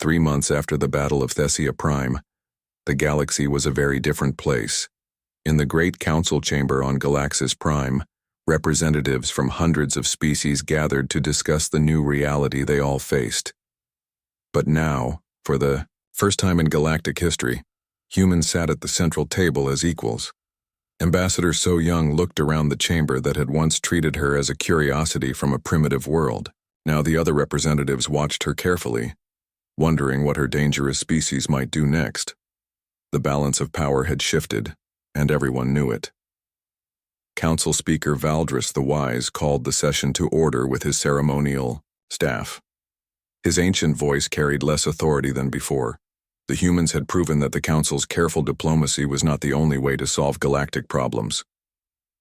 3 months after the Battle of Thessia Prime, the galaxy was a very different place. In the Great Council Chamber on Galaxis Prime, representatives from hundreds of species gathered to discuss the new reality they all faced. But now, for the first time in galactic history, humans sat at the central table as equals. Ambassador So Young looked around the chamber that had once treated her as a curiosity from a primitive world. Now the other representatives watched her carefully, wondering what her dangerous species might do next. The balance of power had shifted, and everyone knew it. Council Speaker Valdris the Wise called the session to order with his ceremonial staff. His ancient voice carried less authority than before. The humans had proven that the Council's careful diplomacy was not the only way to solve galactic problems.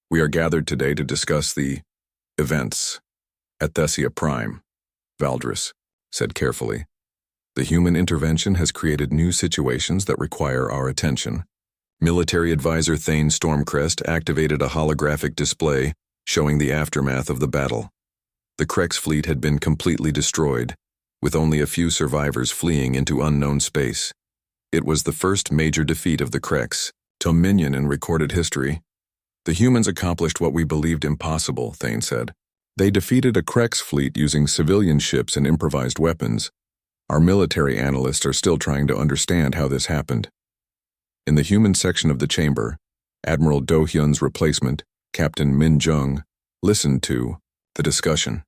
We are gathered today to discuss the events at Thessia Prime, Valdris said carefully. The human intervention has created new situations that require our attention. Military advisor Thane Stormcrest activated a holographic display showing the aftermath of the battle. The Krex fleet had been completely destroyed, with only a few survivors fleeing into unknown space. It was the first major defeat of the Krex dominion in recorded history. The humans accomplished what we believed impossible, Thane said. They defeated a Krex fleet using civilian ships and improvised weapons. Our military analysts are still trying to understand how this happened. In the human section of the chamber, Admiral Do Hyun's replacement, Captain Min Jung, listened to the discussion.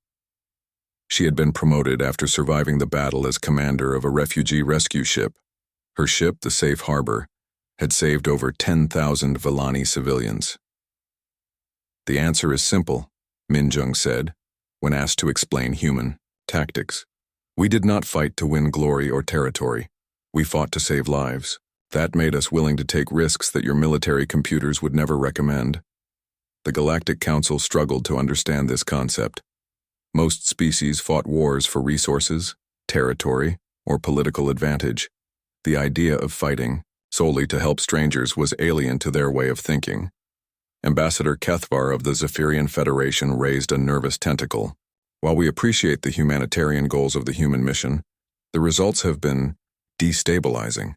She had been promoted after surviving the battle as commander of a refugee rescue ship. Her ship, the Safe Harbor, had saved over 10,000 Vellani civilians. The answer is simple, Min Jung said, when asked to explain human tactics. We did not fight to win glory or territory. We fought to save lives. That made us willing to take risks that your military computers would never recommend. The Galactic Council struggled to understand this concept. Most species fought wars for resources, territory, or political advantage. The idea of fighting solely to help strangers was alien to their way of thinking. Ambassador Kethvar of the Zephyrian Federation raised a nervous tentacle. While we appreciate the humanitarian goals of the human mission, the results have been destabilizing.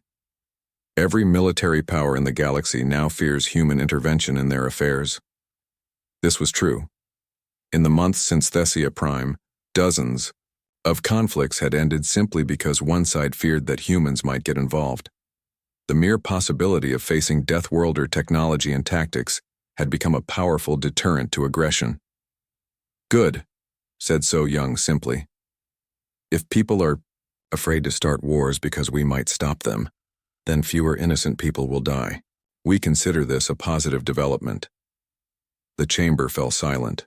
Every military power in the galaxy now fears human intervention in their affairs. This was true. In the months since Thessia Prime, dozens of conflicts had ended simply because one side feared that humans might get involved. The mere possibility of facing deathworlder technology and tactics had become a powerful deterrent to aggression. Good, said So Young simply. If people are afraid to start wars because we might stop them, then fewer innocent people will die. We consider this a positive development. The chamber fell silent.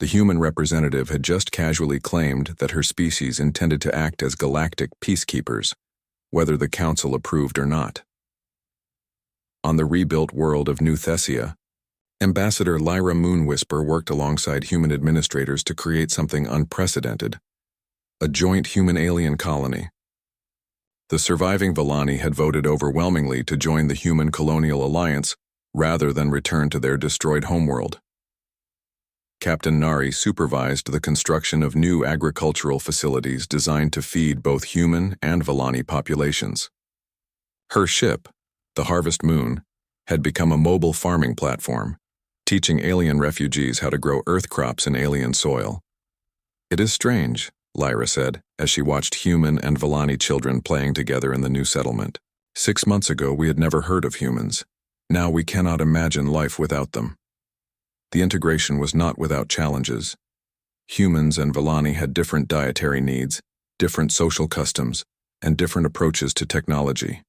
The human representative had just casually claimed that her species intended to act as galactic peacekeepers, whether the Council approved or not. On the rebuilt world of New Thessia, Ambassador Lyra Moonwhisper worked alongside human administrators to create something unprecedented, a joint human-alien colony. The surviving Vellani had voted overwhelmingly to join the Human Colonial Alliance rather than return to their destroyed homeworld. Captain Nari supervised the construction of new agricultural facilities designed to feed both human and Vellani populations. Her ship, the Harvest Moon, had become a mobile farming platform, teaching alien refugees how to grow earth crops in alien soil. It is strange, Lyra said, as she watched human and Vellani children playing together in the new settlement. 6 months ago we had never heard of humans. Now we cannot imagine life without them. The integration was not without challenges. Humans and Vellani had different dietary needs, different social customs, and different approaches to technology.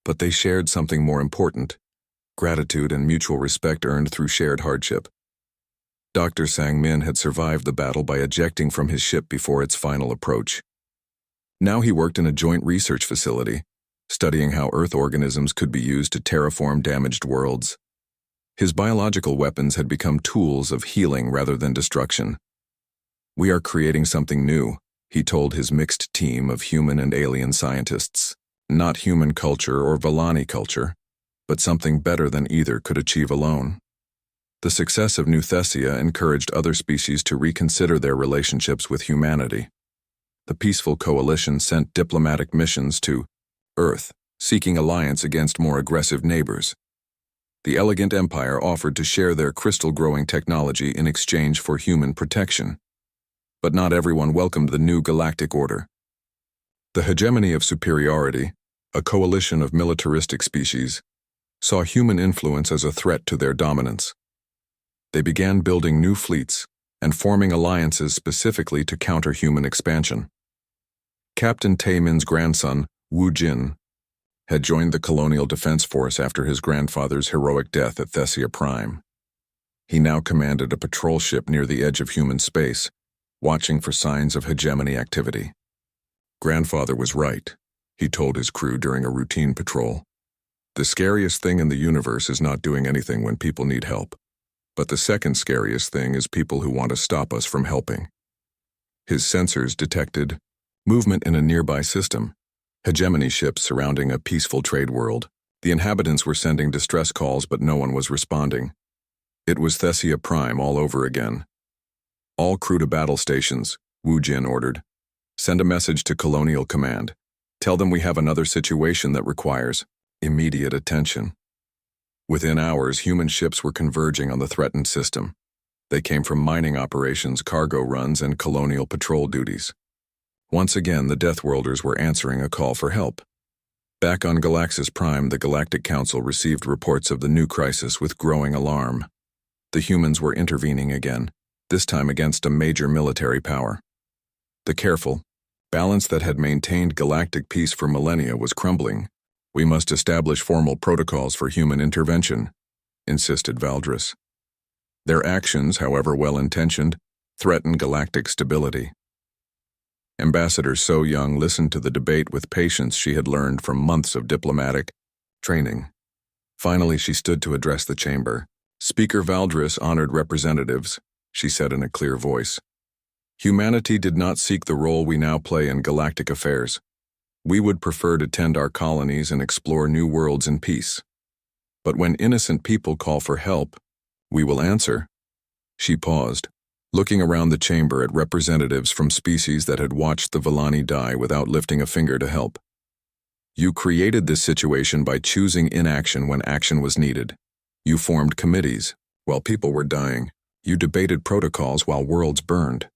But they shared something more important: gratitude and mutual respect earned through shared hardship. Dr. Sang-min had survived the battle by ejecting from his ship before its final approach. Now he worked in a joint research facility, studying how Earth organisms could be used to terraform damaged worlds. His biological weapons had become tools of healing rather than destruction. We are creating something new, he told his mixed team of human and alien scientists. Not human culture or Vellani culture, but something better than either could achieve alone. The success of New Thessia encouraged other species to reconsider their relationships with humanity. the peaceful coalition sent diplomatic missions to Earth, seeking alliance against more aggressive neighbors. The elegant empire offered to share their crystal-growing technology in exchange for human protection. But not everyone welcomed the new galactic order. The hegemony of superiority, a coalition of militaristic species, saw human influence as a threat to their dominance. They began building new fleets and forming alliances specifically to counter human expansion. Captain Taemin's grandson, Wu Jin, had joined the Colonial Defense Force after his grandfather's heroic death at Thessia Prime. He now commanded a patrol ship near the edge of human space, watching for signs of hegemony activity. Grandfather was right, he told his crew during a routine patrol. The scariest thing in the universe is not doing anything when people need help. But the second scariest thing is people who want to stop us from helping. His sensors detected movement in a nearby system, hegemony ships surrounding a peaceful trade world. The inhabitants were sending distress calls, but no one was responding. It was Thessia Prime all over again. All crew to battle stations, Wu Jin ordered. Send a message to Colonial Command. Tell them we have another situation that requires immediate attention. Within hours, human ships were converging on the threatened system. They came from mining operations, cargo runs, and colonial patrol duties. Once again, the Deathworlders were answering a call for help. Back on Galaxis Prime, the Galactic Council received reports of the new crisis with growing alarm. The humans were intervening again, this time against a major military power. The careful balance that had maintained galactic peace for millennia was crumbling. We must establish formal protocols for human intervention, insisted Valdris. Their actions, however well-intentioned, threatened galactic stability. Ambassador So Young listened to the debate with patience she had learned from months of diplomatic training. Finally, she stood to address the chamber. Speaker Valdris honored representatives, she said in a clear voice. Humanity did not seek the role we now play in galactic affairs. We would prefer to tend our colonies and explore new worlds in peace. But when innocent people call for help, we will answer. She paused, looking around the chamber at representatives from species that had watched the Villani die without lifting a finger to help. You created this situation by choosing inaction when action was needed. You formed committees while people were dying. You debated protocols while worlds burned.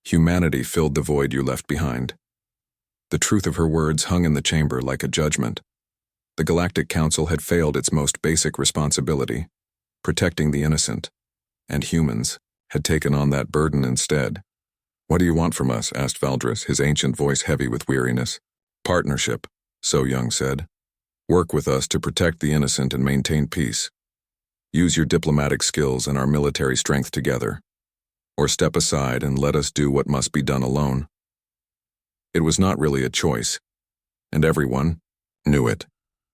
Humanity filled the void you left behind. The truth of her words hung in the chamber like a judgment. The Galactic Council had failed its most basic responsibility, protecting the innocent, and humans had taken on that burden instead. What do you want from us? Asked Valdris, his ancient voice heavy with weariness. Partnership, So Young said. Work with us to protect the innocent and maintain peace. Use your diplomatic skills and our military strength together. Or step aside and let us do what must be done alone. It was not really a choice, and everyone knew it.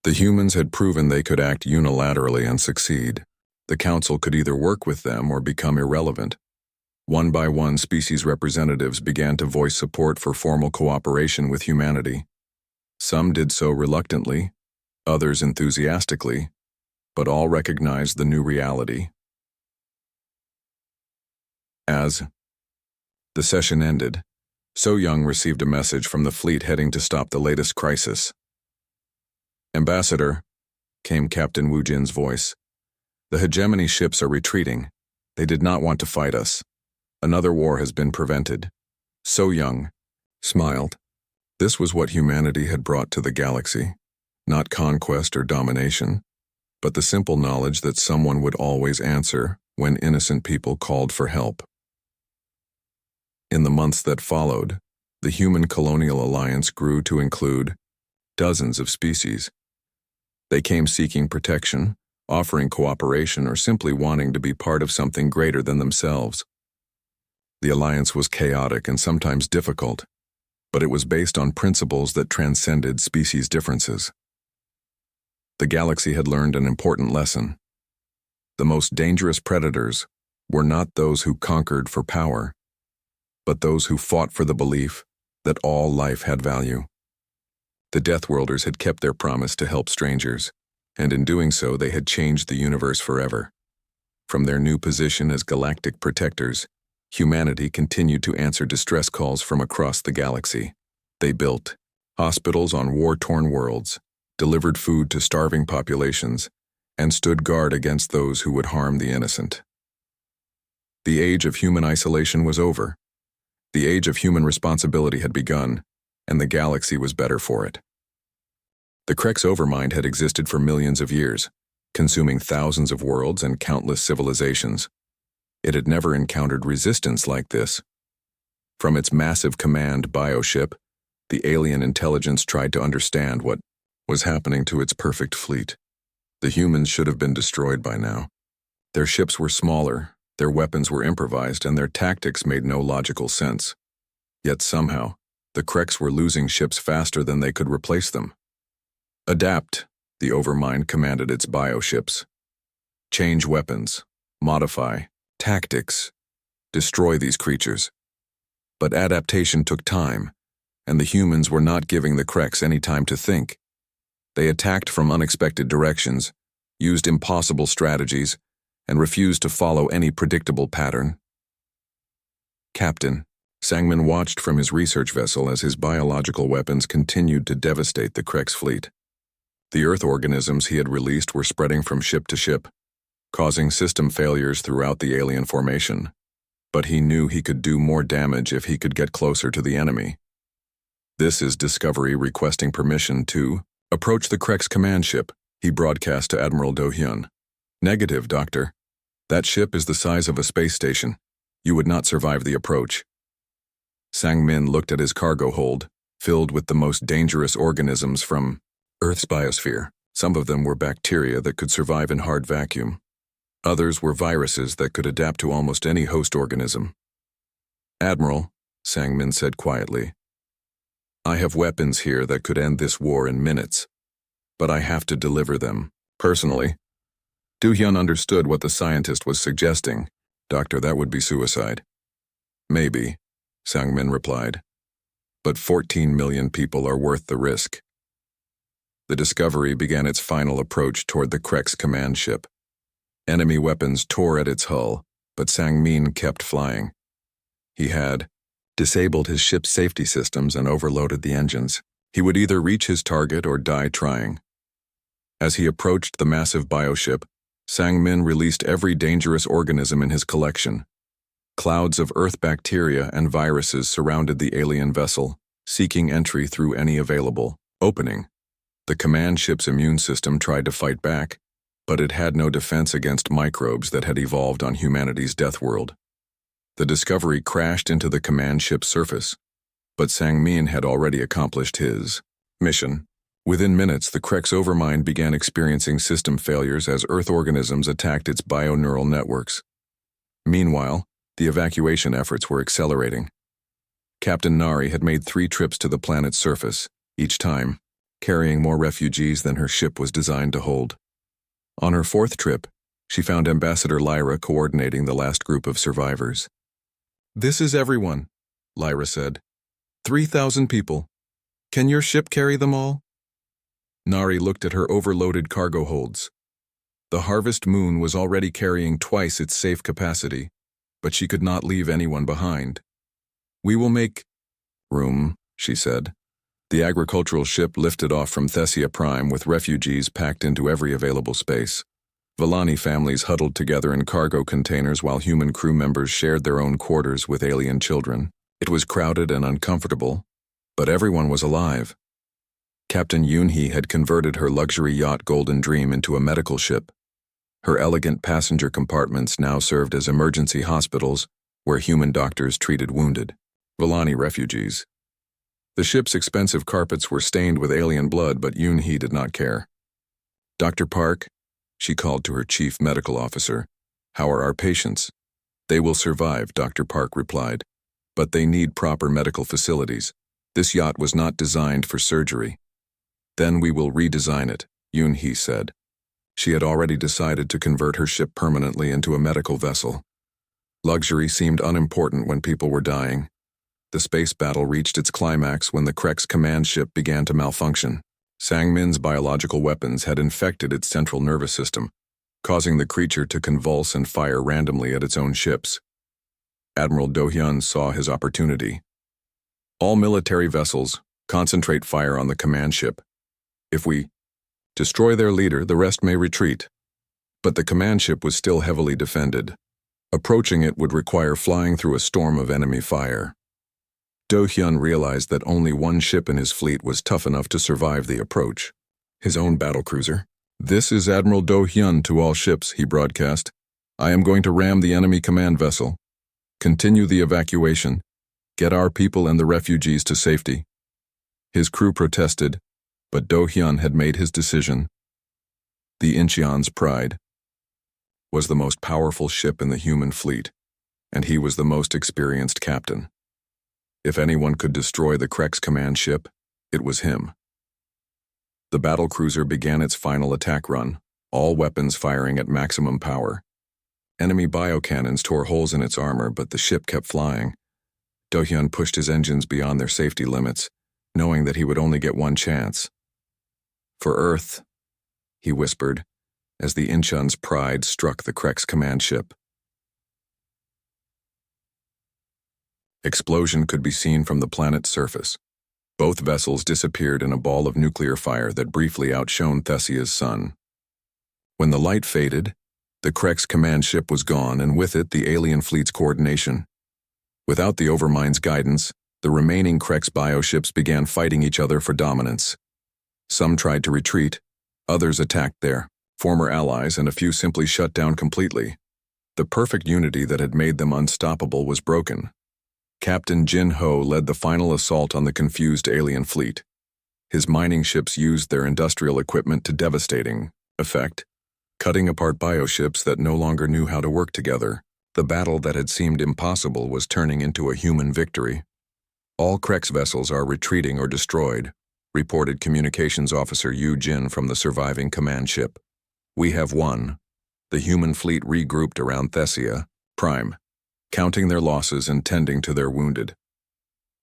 The humans had proven they could act unilaterally and succeed. The Council could either work with them or become irrelevant. One by one, species representatives began to voice support for formal cooperation with humanity. Some did so reluctantly, others enthusiastically, but all recognized the new reality. As the session ended, So Young received a message from the fleet heading to stop the latest crisis. Ambassador, came Captain Wu Jin's voice. The hegemony ships are retreating. They did not want to fight us. Another war has been prevented. So Young smiled. This was what humanity had brought to the galaxy. Not conquest or domination, but the simple knowledge that someone would always answer when innocent people called for help. In the months that followed, the Human Colonial Alliance grew to include dozens of species. They came seeking protection, offering cooperation, or simply wanting to be part of something greater than themselves. The alliance was chaotic and sometimes difficult, but it was based on principles that transcended species differences. The galaxy had learned an important lesson. The most dangerous predators were not those who conquered for power, but those who fought for the belief that all life had value. The Deathworlders had kept their promise to help strangers, and in doing so they had changed the universe forever. From their new position as galactic protectors, humanity continued to answer distress calls from across the galaxy. They built hospitals on war-torn worlds, delivered food to starving populations, and stood guard against those who would harm the innocent. The age of human isolation was over. The age of human responsibility had begun, and the galaxy was better for it. The Krex overmind had existed for millions of years, consuming thousands of worlds and countless civilizations. It had never encountered resistance like this. From its massive command bioship, the alien intelligence tried to understand what was happening to its perfect fleet. The humans should have been destroyed by now. Their ships were smaller, their weapons were improvised, and their tactics made no logical sense. Yet somehow, the Krex were losing ships faster than they could replace them. Adapt, the overmind commanded its bioships. Change weapons, modify, tactics, destroy these creatures. But adaptation took time, and the humans were not giving the Krex any time to think. They attacked from unexpected directions, used impossible strategies, and refused to follow any predictable pattern. Captain, Sangmin watched from his research vessel as his biological weapons continued to devastate the Krex fleet. The Earth organisms he had released were spreading from ship to ship, causing system failures throughout the alien formation. But he knew he could do more damage if he could get closer to the enemy. This is Discovery requesting permission to approach the Krex command ship, he broadcast to Admiral Do-hyun. Negative, Doctor. That ship is the size of a space station. You would not survive the approach. Sang-min looked at his cargo hold, filled with the most dangerous organisms from Earth's biosphere. Some of them were bacteria that could survive in hard vacuum. Others were viruses that could adapt to almost any host organism. Admiral, Sang-min said quietly, I have weapons here that could end this war in minutes, but I have to deliver them, personally. Do-hyun understood what the scientist was suggesting. Doctor, that would be suicide. Maybe, Sang-min replied, but 14 million people are worth the risk. The Discovery began its final approach toward the Krex command ship. Enemy weapons tore at its hull, but Sang-min kept flying. He had disabled his ship's safety systems and overloaded the engines. He would either reach his target or die trying. As he approached the massive bioship, Sang-min released every dangerous organism in his collection. Clouds of Earth bacteria and viruses surrounded the alien vessel, seeking entry through any available opening. The command ship's immune system tried to fight back, but it had no defense against microbes that had evolved on humanity's deathworld. The Discovery crashed into the command ship's surface, but Sang-min had already accomplished his mission. Within minutes, the Krex overmind began experiencing system failures as Earth organisms attacked its bioneural networks. Meanwhile, the evacuation efforts were accelerating. Captain Nari had made 3 trips to the planet's surface, each time carrying more refugees than her ship was designed to hold. On her 4th trip, she found Ambassador Lyra coordinating the last group of survivors. This is everyone, Lyra said. 3,000 people. Can your ship carry them all? Nari looked at her overloaded cargo holds. The Harvest Moon was already carrying twice its safe capacity, but she could not leave anyone behind. We will make room, she said. The agricultural ship lifted off from Thessia Prime with refugees packed into every available space. Villani families huddled together in cargo containers while human crew members shared their own quarters with alien children. It was crowded and uncomfortable, but everyone was alive. Captain Yoon-hee had converted her luxury yacht Golden Dream into a medical ship. Her elegant passenger compartments now served as emergency hospitals where human doctors treated wounded Villani refugees. The ship's expensive carpets were stained with alien blood, but Yoon-hee did not care. Dr. Park, she called to her chief medical officer, how are our patients? They will survive, Dr. Park replied, but they need proper medical facilities. This yacht was not designed for surgery. Then we will redesign it, Yoon-hee said. She had already decided to convert her ship permanently into a medical vessel. Luxury seemed unimportant when people were dying. The space battle reached its climax when the Krex command ship began to malfunction. Sang-min's biological weapons had infected its central nervous system, causing the creature to convulse and fire randomly at its own ships. Admiral Do Hyun saw his opportunity. All military vessels, concentrate fire on the command ship. If we destroy their leader, the rest may retreat. But the command ship was still heavily defended. Approaching it would require flying through a storm of enemy fire. Do Hyun realized that only one ship in his fleet was tough enough to survive the approach. His own battlecruiser. "This is Admiral Do Hyun to all ships," he broadcast. "I am going to ram the enemy command vessel. Continue the evacuation. Get our people and the refugees to safety." His crew protested, but Do Hyun had made his decision. The Incheon's Pride was the most powerful ship in the human fleet, and he was the most experienced captain. If anyone could destroy the Krek's command ship, it was him. The battlecruiser began its final attack run, all weapons firing at maximum power. Enemy biocannons tore holes in its armor, but the ship kept flying. Do Hyun pushed his engines beyond their safety limits, knowing that he would only get one chance. "For Earth," he whispered, as the Incheon's Pride struck the Krek's command ship. Explosion could be seen from the planet's surface. Both vessels disappeared in a ball of nuclear fire that briefly outshone Thessia's sun. When the light faded, the Krek's command ship was gone, and with it the alien fleet's coordination. Without the Overmind's guidance, the remaining Krek's bioships began fighting each other for dominance. Some tried to retreat, others attacked their former allies, and a few simply shut down completely. The perfect unity that had made them unstoppable was broken. Captain Jin Ho led the final assault on the confused alien fleet. His mining ships used their industrial equipment to devastating effect, cutting apart bioships that no longer knew how to work together. The battle that had seemed impossible was turning into a human victory. "All Krek's vessels are retreating or destroyed," reported Communications Officer Yu Jin from the surviving command ship. "We have won." The human fleet regrouped around Thessia Prime, counting their losses and tending to their wounded.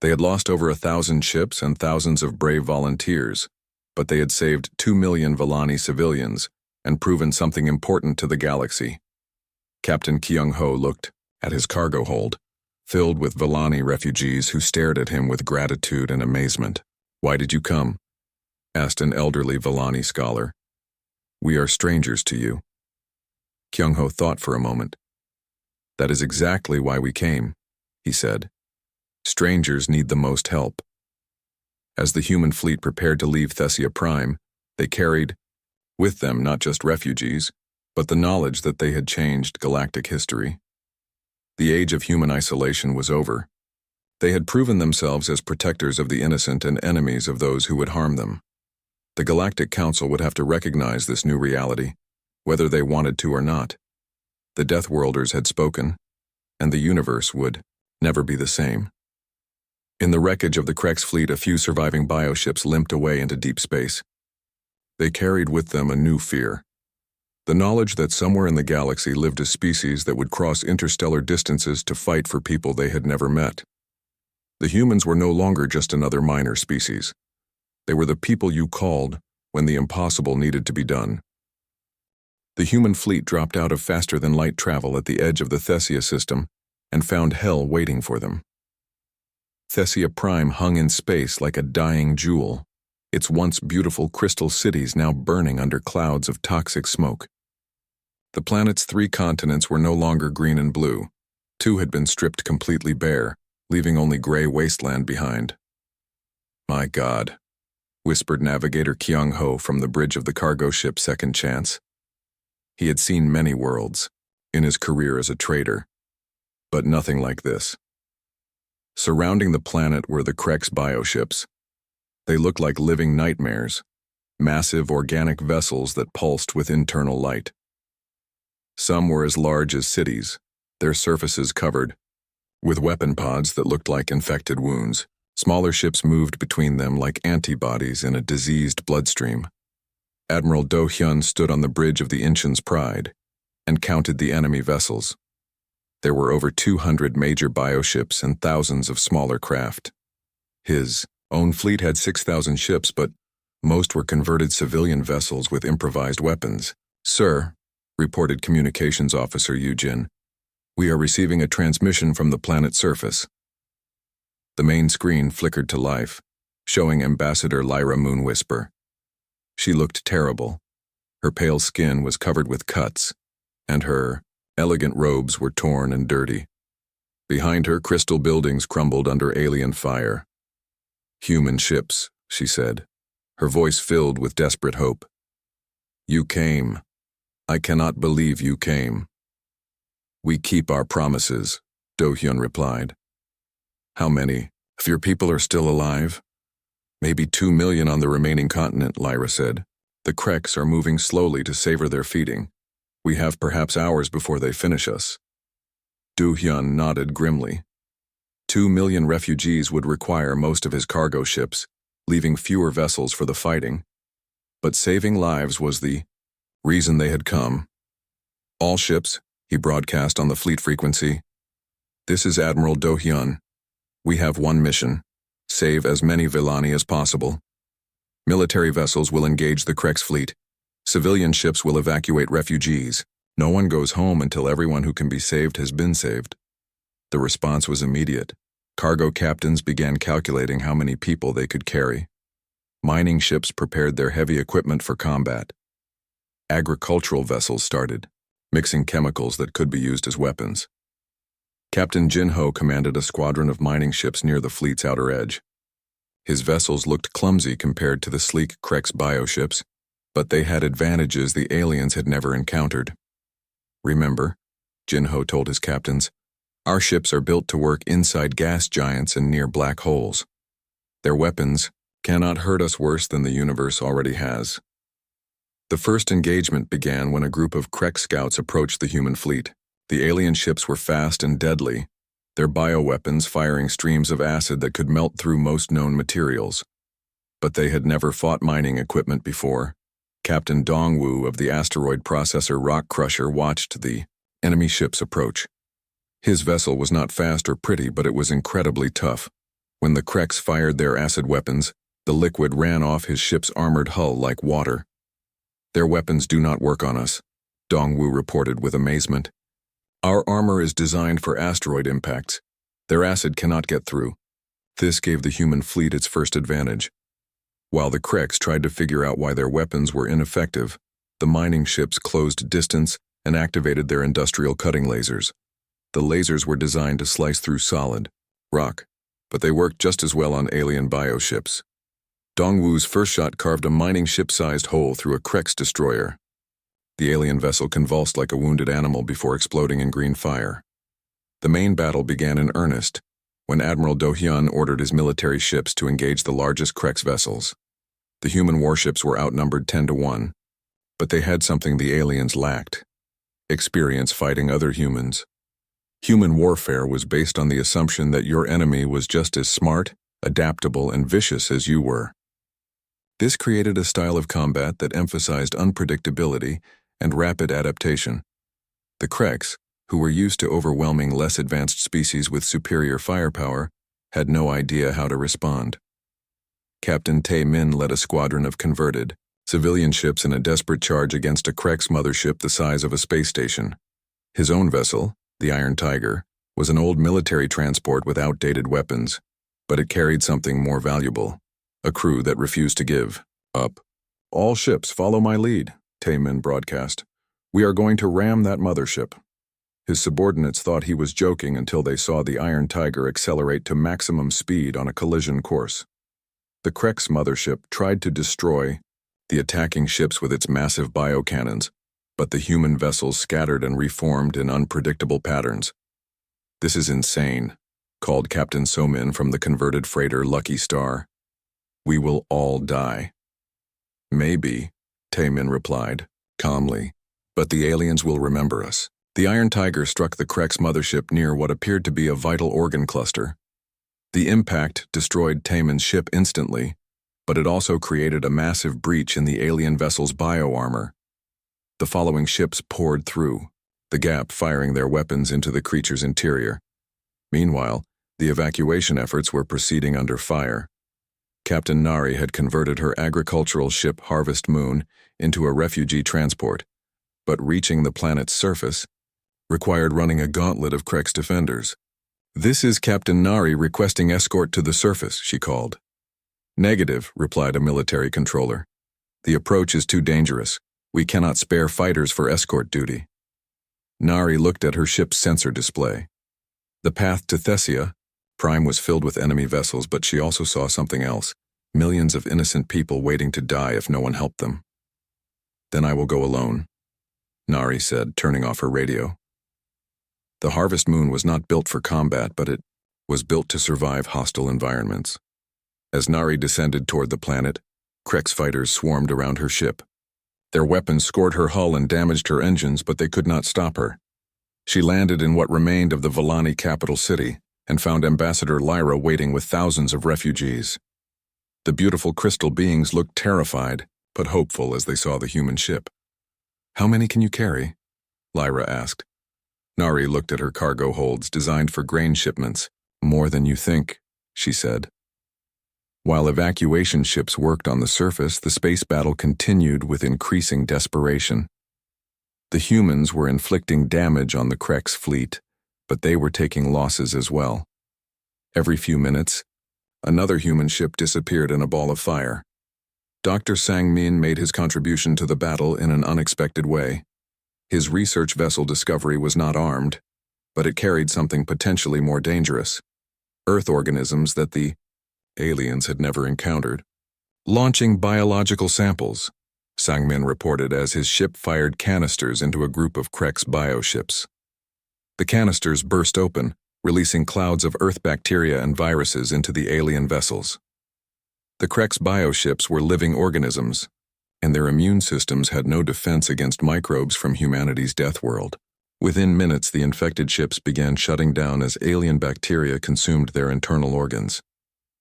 They had lost over 1,000 ships and thousands of brave volunteers, but they had saved 2 million Vellani civilians and proven something important to the galaxy. Captain Kyung Ho looked at his cargo hold, filled with Vellani refugees who stared at him with gratitude and amazement. "Why did you come?" asked an elderly Vellani scholar. "We are strangers to you." Kyung Ho thought for a moment. "That is exactly why we came," he said. "Strangers need the most help." As the human fleet prepared to leave Thessia Prime, they carried with them not just refugees, but the knowledge that they had changed galactic history. The age of human isolation was over. They had proven themselves as protectors of the innocent and enemies of those who would harm them. The Galactic Council would have to recognize this new reality, whether they wanted to or not. The Deathworlders had spoken, and the universe would never be the same. In the wreckage of the Krek's fleet, a few surviving bioships limped away into deep space. They carried with them a new fear. The knowledge that somewhere in the galaxy lived a species that would cross interstellar distances to fight for people they had never met. The humans were no longer just another minor species. They were the people you called when the impossible needed to be done. The human fleet dropped out of faster-than-light travel at the edge of the Thessia system and found hell waiting for them. Thessia Prime hung in space like a dying jewel, its once beautiful crystal cities now burning under clouds of toxic smoke. The planet's 3 continents were no longer green and blue. 2 had been stripped completely bare, leaving only gray wasteland behind. "My God," whispered Navigator Kyung Ho from the bridge of the cargo ship Second Chance. He had seen many worlds in his career as a trader, but nothing like this. Surrounding the planet were the Krek's bioships. They looked like living nightmares, massive organic vessels that pulsed with internal light. Some were as large as cities, their surfaces covered with weapon pods that looked like infected wounds. Smaller ships moved between them like antibodies in a diseased bloodstream. Admiral Do Hyun stood on the bridge of the Incheon's Pride and counted the enemy vessels. There were over 200 major bioships and thousands of smaller craft. His own fleet had 6,000 ships, but most were converted civilian vessels with improvised weapons. "Sir," reported Communications Officer Yu Jin, We are receiving a transmission from the planet's surface. The main screen flickered to life, showing Ambassador Lyra Moonwhisper. She looked terrible. Her pale skin was covered with cuts, and her elegant robes were torn and dirty. Behind her, crystal buildings crumbled under alien fire. "Human ships," she said, her voice filled with desperate hope. "You came. I cannot believe you came." "We keep our promises," Do-hyun replied. "How many of your people are still alive?" "Maybe 2 million on the remaining continent," Lyra said. "The Kreks are moving slowly to savor their feeding. We have perhaps hours before they finish us." Do-hyun nodded grimly. 2 million refugees would require most of his cargo ships, leaving fewer vessels for the fighting. But saving lives was the reason they had come. "All ships," he broadcast on the fleet frequency. "This is Admiral Do-hyun. We have one mission: save as many Villani as possible. Military vessels will engage the Kreks fleet. Civilian ships will evacuate refugees. No one goes home until everyone who can be saved has been saved." The response was immediate. Cargo captains began calculating how many people they could carry. Mining ships prepared their heavy equipment for combat. Agricultural vessels started, mixing chemicals that could be used as weapons. Captain Jin-ho commanded a squadron of mining ships near the fleet's outer edge. His vessels looked clumsy compared to the sleek Kreks bioships, but they had advantages the aliens had never encountered. "Remember," Jin-ho told his captains, "our ships are built to work inside gas giants and near black holes. Their weapons cannot hurt us worse than the universe already has." The first engagement began when a group of Krek scouts approached the human fleet. The alien ships were fast and deadly, their bioweapons firing streams of acid that could melt through most known materials. But they had never fought mining equipment before. Captain Dongwoo of the asteroid processor Rock Crusher watched the enemy ships approach. His vessel was not fast or pretty, but it was incredibly tough. When the Kreks fired their acid weapons, the liquid ran off his ship's armored hull like water. "Their weapons do not work on us," Dongwoo reported with amazement. "Our armor is designed for asteroid impacts. Their acid cannot get through." This gave the human fleet its first advantage. While the Kreks tried to figure out why their weapons were ineffective, the mining ships closed distance and activated their industrial cutting lasers. The lasers were designed to slice through solid rock, but they worked just as well on alien bioships. Dongwoo's first shot carved a mining ship-sized hole through a Kreks destroyer. The alien vessel convulsed like a wounded animal before exploding in green fire. The main battle began in earnest when Admiral Do-hyun ordered his military ships to engage the largest Kreks vessels. The human warships were outnumbered 10-1, but they had something the aliens lacked: experience fighting other humans. Human warfare was based on the assumption that your enemy was just as smart, adaptable, and vicious as you were. This created a style of combat that emphasized unpredictability and rapid adaptation. The Kreks, who were used to overwhelming less advanced species with superior firepower, had no idea how to respond. Captain Tae-min led a squadron of converted civilian ships in a desperate charge against a Kreks mothership the size of a space station. His own vessel, the Iron Tiger, was an old military transport with outdated weapons, but it carried something more valuable: a crew that refused to give up. "All ships follow my lead," Tae-min broadcast. "We are going to ram that mothership." His subordinates thought he was joking until they saw the Iron Tiger accelerate to maximum speed on a collision course. The Kreks mothership tried to destroy the attacking ships with its massive biocannons, but the human vessels scattered and reformed in unpredictable patterns. "This is insane," called Captain So-min from the converted freighter Lucky Star. "We will all die." "Maybe," Tae-min replied, calmly, "but the aliens will remember us." The Iron Tiger struck the Kreks mothership near what appeared to be a vital organ cluster. The impact destroyed Taemin's ship instantly, but it also created a massive breach in the alien vessel's bioarmor. The following ships poured through the gap, firing their weapons into the creature's interior. Meanwhile, the evacuation efforts were proceeding under fire. Captain Nari had converted her agricultural ship Harvest Moon into a refugee transport, but reaching the planet's surface required running a gauntlet of Krek's defenders. "This is Captain Nari requesting escort to the surface," she called. "Negative," replied a military controller. "The approach is too dangerous. We cannot spare fighters for escort duty." Nari looked at her ship's sensor display. The path to Thessia Prime was filled with enemy vessels, but she also saw something else: millions of innocent people waiting to die if no one helped them. "Then I will go alone," Nari said, turning off her radio. The Harvest Moon was not built for combat, but it was built to survive hostile environments. As Nari descended toward the planet, Krek's fighters swarmed around her ship. Their weapons scored her hull and damaged her engines, but they could not stop her. She landed in what remained of the Villani capital city and found Ambassador Lyra waiting with thousands of refugees. The beautiful crystal beings looked terrified, but hopeful as they saw the human ship. "How many can you carry?" Lyra asked. Nari looked at her cargo holds designed for grain shipments. "More than you think," she said. While evacuation ships worked on the surface, the space battle continued with increasing desperation. The humans were inflicting damage on the Krek's fleet, but they were taking losses as well. Every few minutes, another human ship disappeared in a ball of fire. Dr. Sang-min made his contribution to the battle in an unexpected way. His research vessel Discovery was not armed, but it carried something potentially more dangerous: Earth organisms that the aliens had never encountered. "Launching biological samples," Sang-min reported as his ship fired canisters into a group of Krek's bioships. The canisters burst open, releasing clouds of Earth bacteria and viruses into the alien vessels. The Krek's bioships were living organisms, and their immune systems had no defense against microbes from humanity's deathworld. Within minutes, the infected ships began shutting down as alien bacteria consumed their internal organs.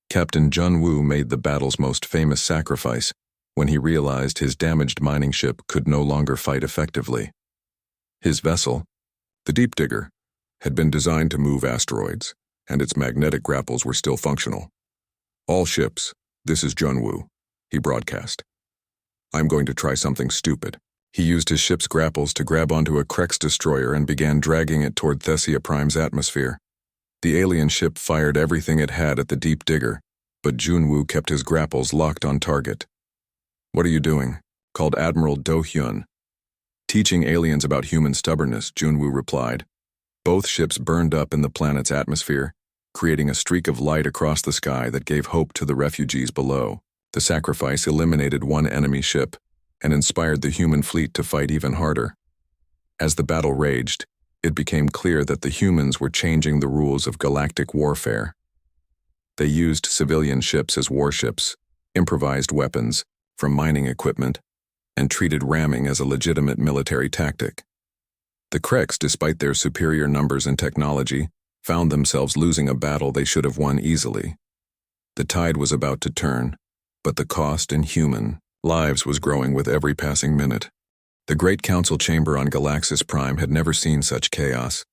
Captain Jun-woo made the battle's most famous sacrifice when he realized his damaged mining ship could no longer fight effectively. His vessel, the Deep Digger, had been designed to move asteroids, and its magnetic grapples were still functional. "All ships, this is Jun-woo," he broadcast. "I'm going to try something stupid." He used his ship's grapples to grab onto a Krek's destroyer and began dragging it toward Thessia Prime's atmosphere. The alien ship fired everything it had at the Deep Digger, but Jun-woo kept his grapples locked on target. "What are you doing?" called Admiral Do-hyun. "Teaching aliens about human stubbornness," Jun-woo replied. Both ships burned up in the planet's atmosphere, creating a streak of light across the sky that gave hope to the refugees below. The sacrifice eliminated one enemy ship and inspired the human fleet to fight even harder. As the battle raged, it became clear that the humans were changing the rules of galactic warfare. They used civilian ships as warships, improvised weapons from mining equipment, and treated ramming as a legitimate military tactic. The Kreks, despite their superior numbers and technology, found themselves losing a battle they should have won easily. The tide was about to turn, but the cost in human lives was growing with every passing minute. The Great Council Chamber on Galaxis Prime had never seen such chaos.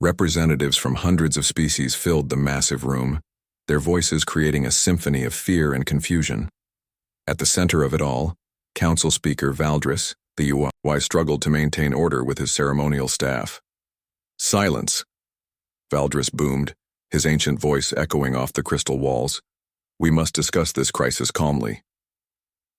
Representatives from hundreds of species filled the massive room, their voices creating a symphony of fear and confusion. At the center of it all, Council Speaker Valdris, the HFY, struggled to maintain order with his ceremonial staff. "Silence!" Valdris boomed, his ancient voice echoing off the crystal walls. "We must discuss this crisis calmly."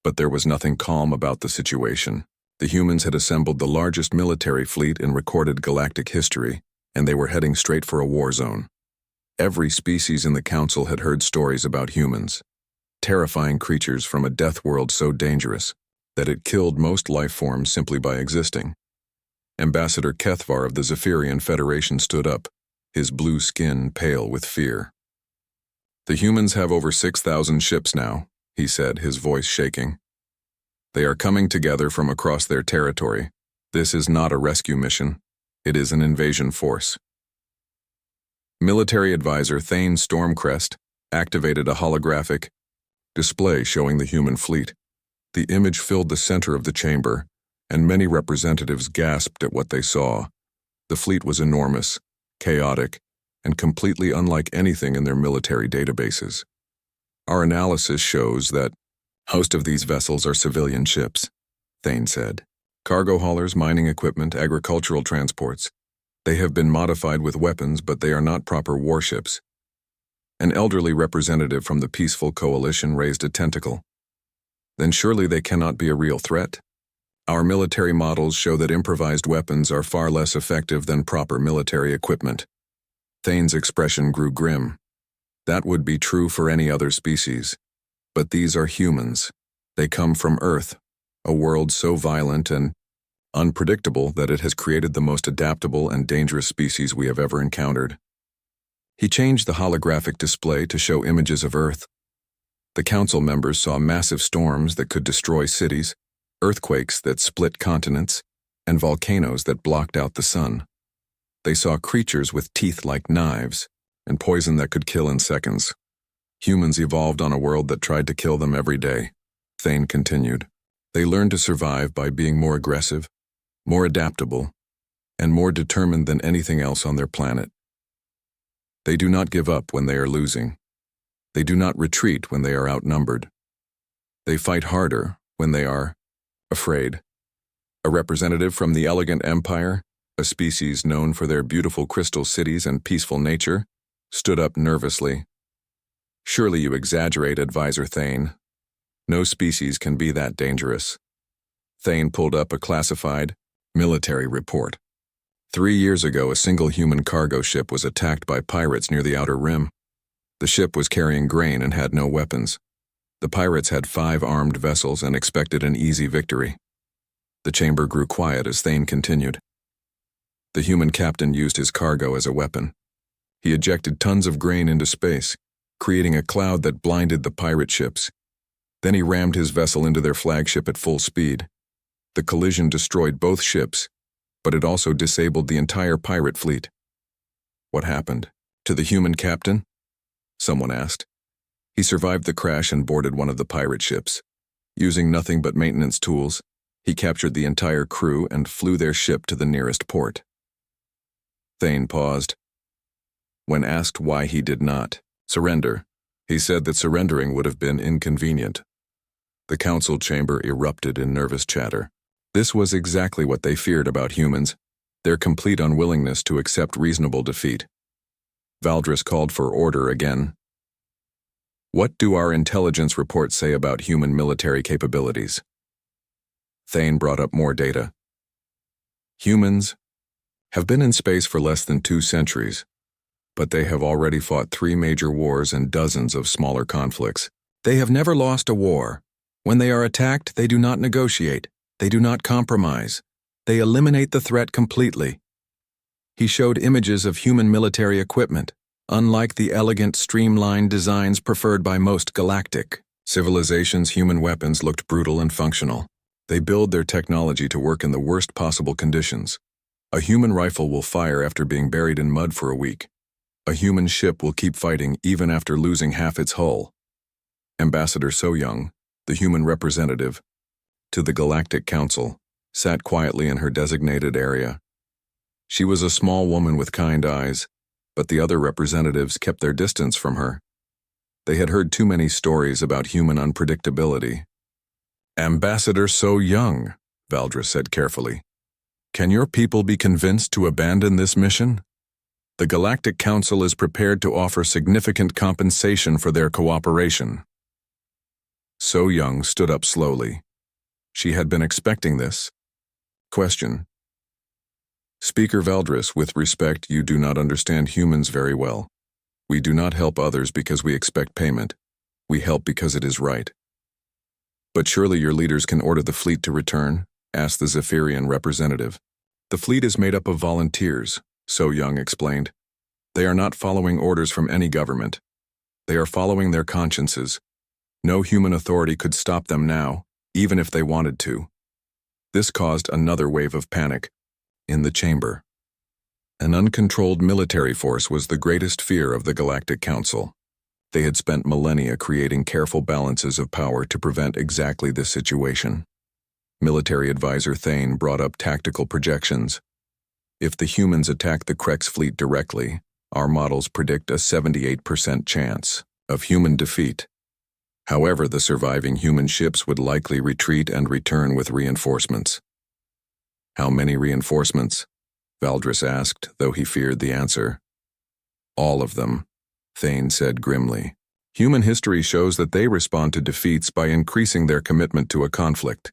But there was nothing calm about the situation. The humans had assembled the largest military fleet in recorded galactic history, and they were heading straight for a war zone. Every species in the council had heard stories about humans, terrifying creatures from a death world so dangerous that it killed most life forms simply by existing. Ambassador Kethvar of the Zephyrian Federation stood up, his blue skin pale with fear. "The humans have over 6,000 ships now," he said, his voice shaking. "They are coming together from across their territory. This is not a rescue mission. It is an invasion force." Military advisor Thane Stormcrest activated a holographic display showing the human fleet. The image filled the center of the chamber, and many representatives gasped at what they saw. The fleet was enormous, chaotic, and completely unlike anything in their military databases. "Our analysis shows that most of these vessels are civilian ships," Thane said. "Cargo haulers, mining equipment, agricultural transports. They have been modified with weapons, but they are not proper warships. An elderly representative from the peaceful coalition raised a tentacle. Then surely they cannot be a real threat? Our military models show that improvised weapons are far less effective than proper military equipment. Thane's expression grew grim. That would be true for any other species. But these are humans. They come from Earth, a world so violent and unpredictable that it has created the most adaptable and dangerous species we have ever encountered. He changed the holographic display to show images of Earth. The council members saw massive storms that could destroy cities, earthquakes that split continents, and volcanoes that blocked out the sun. They saw creatures with teeth like knives and poison that could kill in seconds. Humans evolved on a world that tried to kill them every day. Thane continued. They learned to survive by being more aggressive, more adaptable, and more determined than anything else on their planet. They do not give up when they are losing. They do not retreat when they are outnumbered. They fight harder when they are afraid. A representative from the Elegant Empire, a species known for their beautiful crystal cities and peaceful nature, stood up nervously. Surely you exaggerate, Advisor Thane. No species can be that dangerous. Thane pulled up a classified military report. 3 years ago, a single human cargo ship was attacked by pirates near the Outer Rim. The ship was carrying grain and had no weapons. The pirates had 5 armed vessels and expected an easy victory. The chamber grew quiet as Thane continued. The human captain used his cargo as a weapon. He ejected tons of grain into space, creating a cloud that blinded the pirate ships. Then he rammed his vessel into their flagship at full speed. The collision destroyed both ships, but it also disabled the entire pirate fleet. What happened to the human captain? Someone asked. He survived the crash and boarded one of the pirate ships. Using nothing but maintenance tools, he captured the entire crew and flew their ship to the nearest port. Thane paused. When asked why he did not surrender, he said that surrendering would have been inconvenient. The council chamber erupted in nervous chatter. This was exactly what they feared about humans, their complete unwillingness to accept reasonable defeat. Valdris called for order again. What do our intelligence reports say about human military capabilities? Thane brought up more data. Humans have been in space for less than 2 centuries, but they have already fought 3 major wars and dozens of smaller conflicts. They have never lost a war. When they are attacked, they do not negotiate. They do not compromise. They eliminate the threat completely. He showed images of human military equipment, unlike the elegant, streamlined designs preferred by most galactic civilizations. Human weapons looked brutal and functional. They build their technology to work in the worst possible conditions. A human rifle will fire after being buried in mud for a week. A human ship will keep fighting even after losing half its hull. Ambassador So-Young, the human representative to the Galactic Council, sat quietly in her designated area. She was a small woman with kind eyes, but the other representatives kept their distance from her. They had heard too many stories about human unpredictability. Ambassador So-Young, Valdris said carefully, can your people be convinced to abandon this mission? The Galactic Council is prepared to offer significant compensation for their cooperation. So-Young stood up slowly. She had been expecting this. Question. Speaker Valdris, with respect, you do not understand humans very well. We do not help others because we expect payment. We help because it is right. But surely your leaders can order the fleet to return? Asked the Zephyrian representative. The fleet is made up of volunteers, So-Young explained. They are not following orders from any government. They are following their consciences. No human authority could stop them now, even if they wanted to. This caused another wave of panic in the chamber. An uncontrolled military force was the greatest fear of the Galactic Council. They had spent millennia creating careful balances of power to prevent exactly this situation. Military advisor Thane brought up tactical projections. If the humans attack the Krex fleet directly, our models predict a 78% chance of human defeat. However, the surviving human ships would likely retreat and return with reinforcements. How many reinforcements? Valdris asked, though he feared the answer. All of them, Thane said grimly. Human history shows that they respond to defeats by increasing their commitment to a conflict.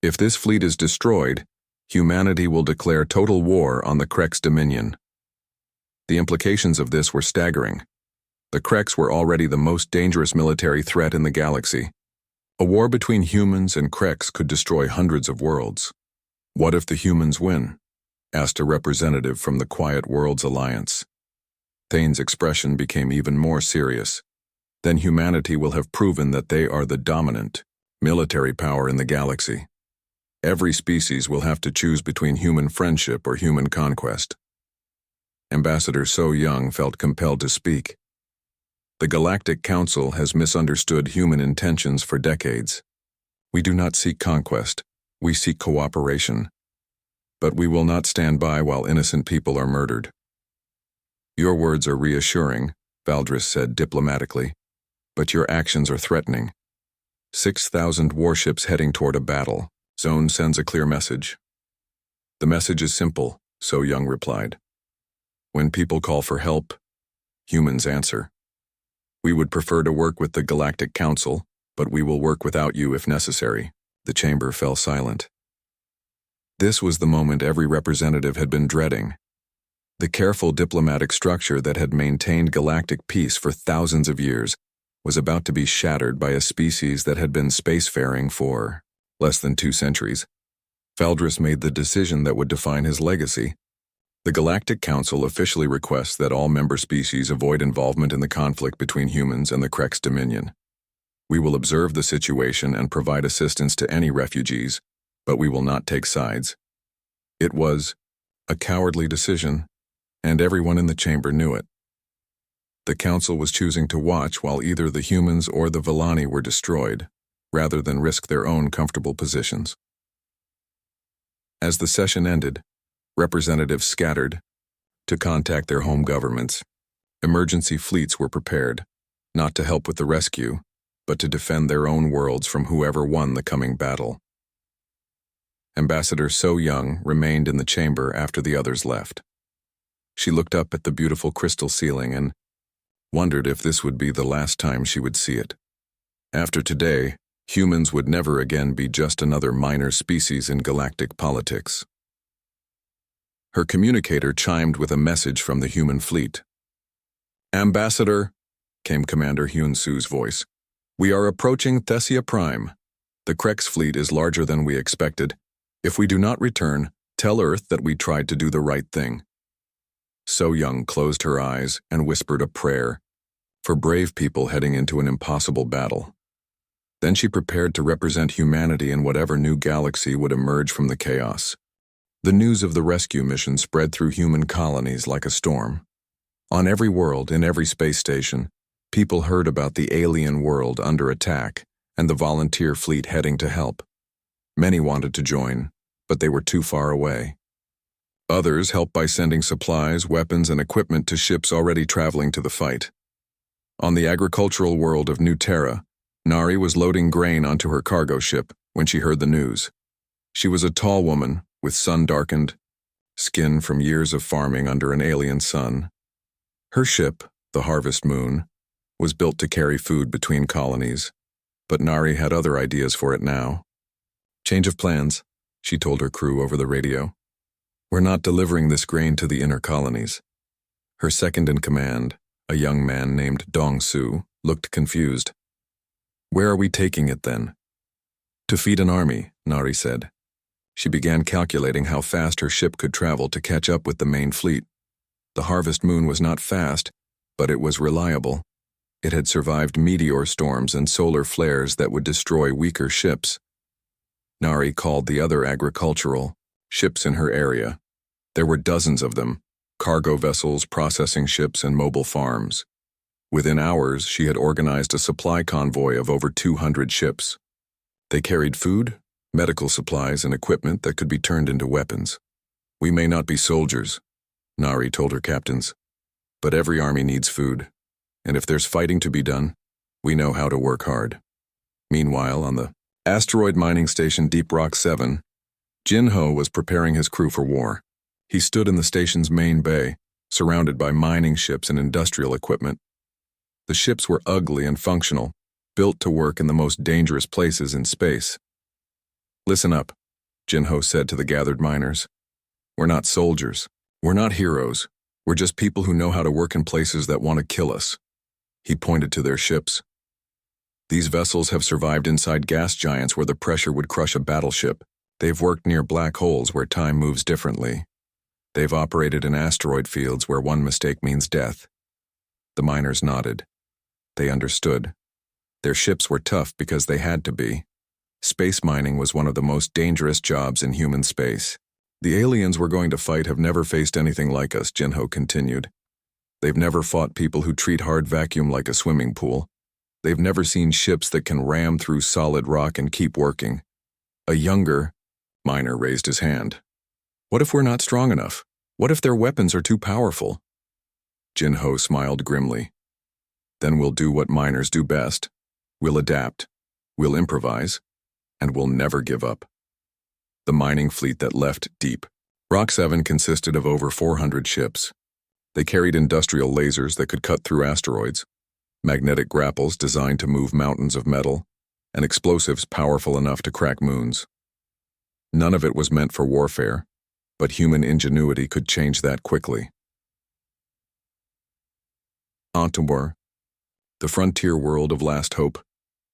If this fleet is destroyed, humanity will declare total war on the Krex dominion. The implications of this were staggering. The Krex were already the most dangerous military threat in the galaxy. A war between humans and Krex could destroy hundreds of worlds. What if the humans win? Asked a representative from the Quiet Worlds Alliance. Thane's expression became even more serious. Then humanity will have proven that they are the dominant military power in the galaxy. Every species will have to choose between human friendship or human conquest. Ambassador So Young felt compelled to speak. The Galactic Council has misunderstood human intentions for decades. We do not seek conquest, we seek cooperation. But we will not stand by while innocent people are murdered. Your words are reassuring, Valdris said diplomatically, but your actions are threatening. 6,000 warships heading toward a battle. Zone sends a clear message. The message is simple, So Young replied. When people call for help, humans answer. We would prefer to work with the Galactic Council, but we will work without you if necessary. The chamber fell silent. This was the moment every representative had been dreading. The careful diplomatic structure that had maintained galactic peace for thousands of years was about to be shattered by a species that had been spacefaring for less than 2 centuries. Valdris made the decision that would define his legacy. The Galactic Council officially requests that all member species avoid involvement in the conflict between humans and the Krex Dominion. We will observe the situation and provide assistance to any refugees, but we will not take sides. It was a cowardly decision, and everyone in the chamber knew it. The Council was choosing to watch while either the humans or the Villani were destroyed, rather than risk their own comfortable positions. As the session ended, representatives scattered to contact their home governments. Emergency fleets were prepared, not to help with the rescue, but to defend their own worlds from whoever won the coming battle. Ambassador So Young remained in the chamber after the others left. She looked up at the beautiful crystal ceiling and wondered if this would be the last time she would see it. After today, humans would never again be just another minor species in galactic politics. Her communicator chimed with a message from the human fleet. Ambassador, came Commander Hyun-Soo's voice, we are approaching Thessia Prime. The Krex fleet is larger than we expected. If we do not return, tell Earth that we tried to do the right thing. So Young closed her eyes and whispered a prayer for brave people heading into an impossible battle. Then she prepared to represent humanity in whatever new galaxy would emerge from the chaos. The news of the rescue mission spread through human colonies like a storm. On every world, in every space station, people heard about the alien world under attack and the volunteer fleet heading to help. Many wanted to join, but they were too far away. Others helped by sending supplies, weapons, and equipment to ships already traveling to the fight. On the agricultural world of New Terra, Nari was loading grain onto her cargo ship when she heard the news. She was a tall woman with sun-darkened skin from years of farming under an alien sun. Her ship, the Harvest Moon, was built to carry food between colonies, but Nari had other ideas for it now. Change of plans, she told her crew over the radio. We're not delivering this grain to the inner colonies. Her second-in-command, a young man named Dong-Soo, looked confused. Where are we taking it then? To feed an army, Nari said. She began calculating how fast her ship could travel to catch up with the main fleet. The Harvest Moon was not fast, but it was reliable. It had survived meteor storms and solar flares that would destroy weaker ships. Nari called the other agricultural ships in her area. There were dozens of them, cargo vessels, processing ships, and mobile farms. Within hours, she had organized a supply convoy of over 200 ships. They carried food, medical supplies, and equipment that could be turned into weapons. We may not be soldiers, Nari told her captains, but every army needs food, and if there's fighting to be done, we know how to work hard. Meanwhile, on the asteroid mining station Deep Rock 7, Jin Ho was preparing his crew for war. He stood in the station's main bay, surrounded by mining ships and industrial equipment. The ships were ugly and functional, built to work in the most dangerous places in space. "Listen up," Jinho said to the gathered miners. "We're not soldiers. We're not heroes. We're just people who know how to work in places that want to kill us." He pointed to their ships. "These vessels have survived inside gas giants where the pressure would crush a battleship. They've worked near black holes where time moves differently. They've operated in asteroid fields where one mistake means death." The miners nodded. They understood. Their ships were tough because they had to be. Space mining was one of the most dangerous jobs in human space. "The aliens we're going to fight have never faced anything like us," Jinho continued. "They've never fought people who treat hard vacuum like a swimming pool. They've never seen ships that can ram through solid rock and keep working." A younger miner raised his hand. "What if we're not strong enough? What if their weapons are too powerful?" Jinho smiled grimly. "Then we'll do what miners do best. We'll adapt, we'll improvise, and we'll never give up." The mining fleet that left deep. Rock 7 consisted of over 400 ships. They carried industrial lasers that could cut through asteroids, magnetic grapples designed to move mountains of metal, and explosives powerful enough to crack moons. None of it was meant for warfare, but human ingenuity could change that quickly. Antawar, the frontier world of last hope.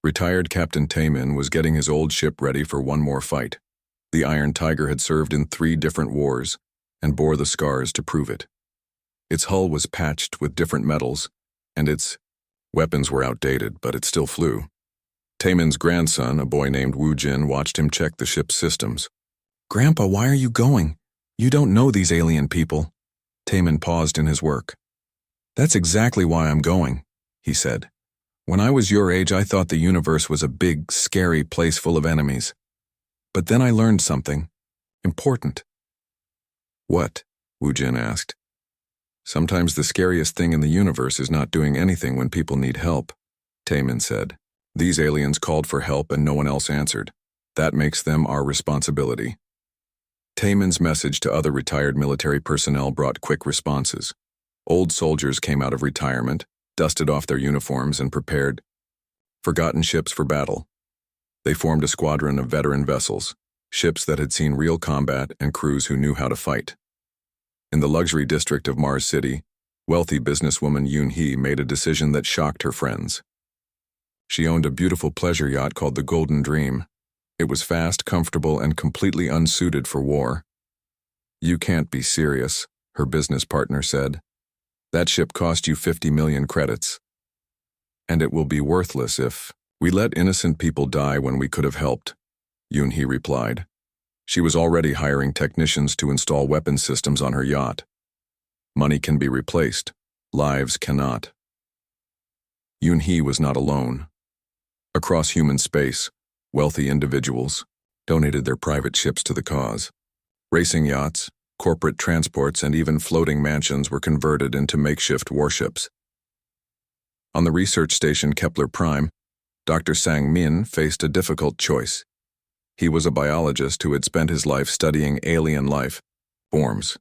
Retired Captain Taemin was getting his old ship ready for one more fight. The Iron Tiger had served in 3 different wars and bore the scars to prove it. Its hull was patched with different metals, and its weapons were outdated, but it still flew. Taemin's grandson, a boy named Wu Jin, watched him check the ship's systems. "Grandpa, why are you going? You don't know these alien people." Taemin paused in his work. "That's exactly why I'm going," he said. "When I was your age, I thought the universe was a big, scary place full of enemies. But then I learned something important." "What?" Wu Jin asked. "Sometimes the scariest thing in the universe is not doing anything when people need help," Taemin said. "These aliens called for help and no one else answered. That makes them our responsibility." Taemin's message to other retired military personnel brought quick responses. Old soldiers came out of retirement, dusted off their uniforms, and prepared forgotten ships for battle. They formed a squadron of veteran vessels, ships that had seen real combat and crews who knew how to fight. In the luxury district of Mars City, wealthy businesswoman Yoon-hee made a decision that shocked her friends. She owned a beautiful pleasure yacht called the Golden Dream. It was fast, comfortable, and completely unsuited for war. "You can't be serious," her business partner said. "That ship cost you 50 million credits. And it will be worthless if we let innocent people die when we could have helped," Yoon-hee replied. She was already hiring technicians to install weapon systems on her yacht. Money can be replaced, lives cannot. Yoon-hee was not alone. Across human space, wealthy individuals donated their private ships to the cause. Racing yachts, corporate transports, and even floating mansions were converted into makeshift warships. On the research station Kepler Prime, Dr. Sang-min faced a difficult choice. He was a biologist who had spent his life studying alien life forms.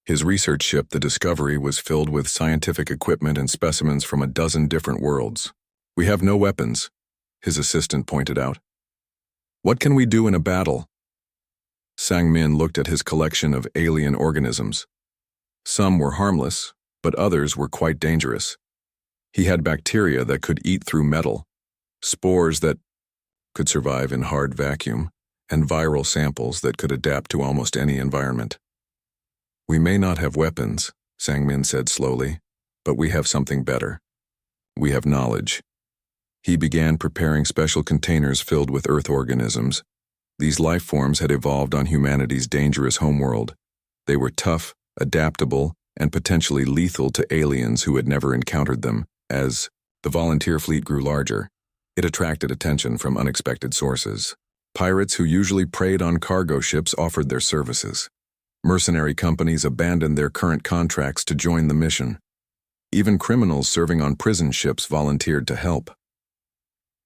His research ship, the Discovery, was filled with scientific equipment and specimens from a dozen different worlds. "We have no weapons," his assistant pointed out. "What can we do in a battle?" Sang-min looked at his collection of alien organisms. Some were harmless, but others were quite dangerous. He had bacteria that could eat through metal, spores that could survive in hard vacuum, and viral samples that could adapt to almost any environment. "We may not have weapons," Sang-min said slowly, "but we have something better. We have knowledge." He began preparing special containers filled with Earth organisms. These life forms had evolved on humanity's dangerous homeworld. They were tough, adaptable, and potentially lethal to aliens who had never encountered them. As the volunteer fleet grew larger, it attracted attention from unexpected sources. Pirates who usually preyed on cargo ships offered their services. Mercenary companies abandoned their current contracts to join the mission. Even criminals serving on prison ships volunteered to help.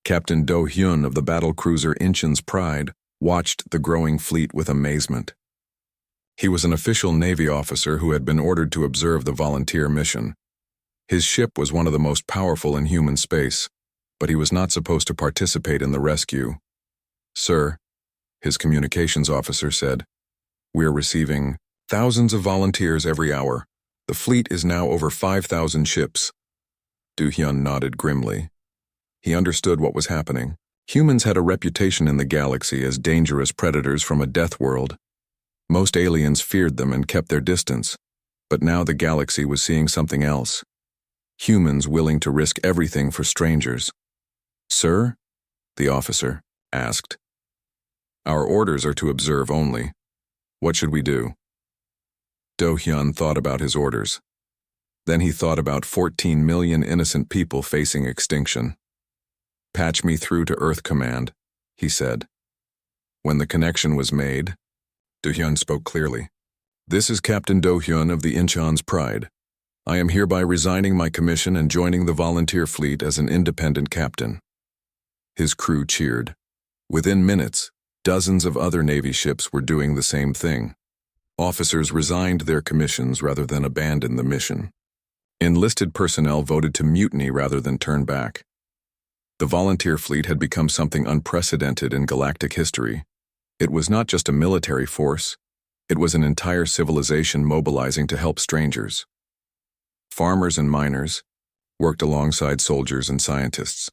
Captain Do-hyun of the battlecruiser Incheon's Pride watched the growing fleet with amazement. He was an official Navy officer who had been ordered to observe the volunteer mission. His ship was one of the most powerful in human space, but he was not supposed to participate in the rescue. "Sir," his communications officer said, "we are receiving thousands of volunteers every hour. The fleet is now over 5,000 ships." Do-hyun nodded grimly. He understood what was happening. Humans had a reputation in the galaxy as dangerous predators from a death world. Most aliens feared them and kept their distance, but now the galaxy was seeing something else. Humans willing to risk everything for strangers. "Sir?" the officer asked. "Our orders are to observe only. What should we do?" Do-hyun thought about his orders. Then he thought about 14 million innocent people facing extinction. "Patch me through to Earth Command," he said. When the connection was made, Do-hyun spoke clearly. "This is Captain Do-hyun of the Incheon's Pride. I am hereby resigning my commission and joining the volunteer fleet as an independent captain." His crew cheered. Within minutes, dozens of other Navy ships were doing the same thing. Officers resigned their commissions rather than abandon the mission. Enlisted personnel voted to mutiny rather than turn back. The volunteer fleet had become something unprecedented in galactic history. It was not just a military force, it was an entire civilization mobilizing to help strangers. Farmers and miners worked alongside soldiers and scientists.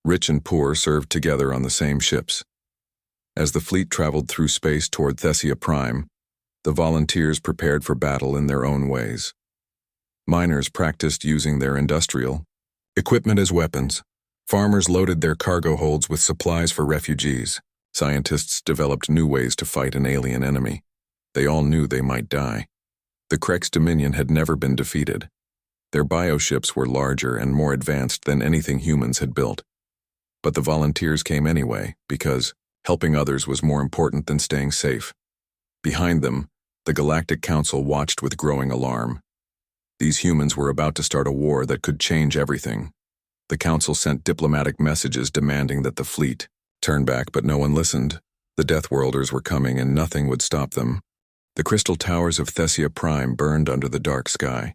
Rich and poor served together on the same ships. As the fleet traveled through space toward Thessia Prime, the volunteers prepared for battle in their own ways. Miners practiced using their industrial equipment as weapons. Farmers loaded their cargo holds with supplies for refugees. Scientists developed new ways to fight an alien enemy. They all knew they might die. The Krek's Dominion had never been defeated. Their bioships were larger and more advanced than anything humans had built. But the volunteers came anyway, because helping others was more important than staying safe. Behind them, the Galactic Council watched with growing alarm. These humans were about to start a war that could change everything. The Council sent diplomatic messages demanding that the fleet turn back, but no one listened. The Deathworlders were coming and nothing would stop them. The crystal towers of Thessia Prime burned under the dark sky.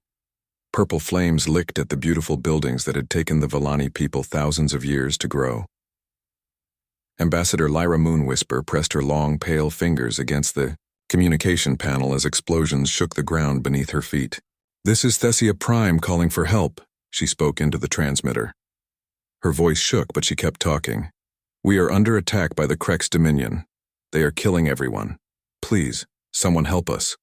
Purple flames licked at the beautiful buildings that had taken the Villani people thousands of years to grow. Ambassador Lyra Moonwhisper pressed her long, pale fingers against the communication panel as explosions shook the ground beneath her feet. "This is Thessia Prime calling for help," she spoke into the transmitter. Her voice shook, but she kept talking. "We are under attack by the Krek's Dominion. They are killing everyone. Please, someone help us."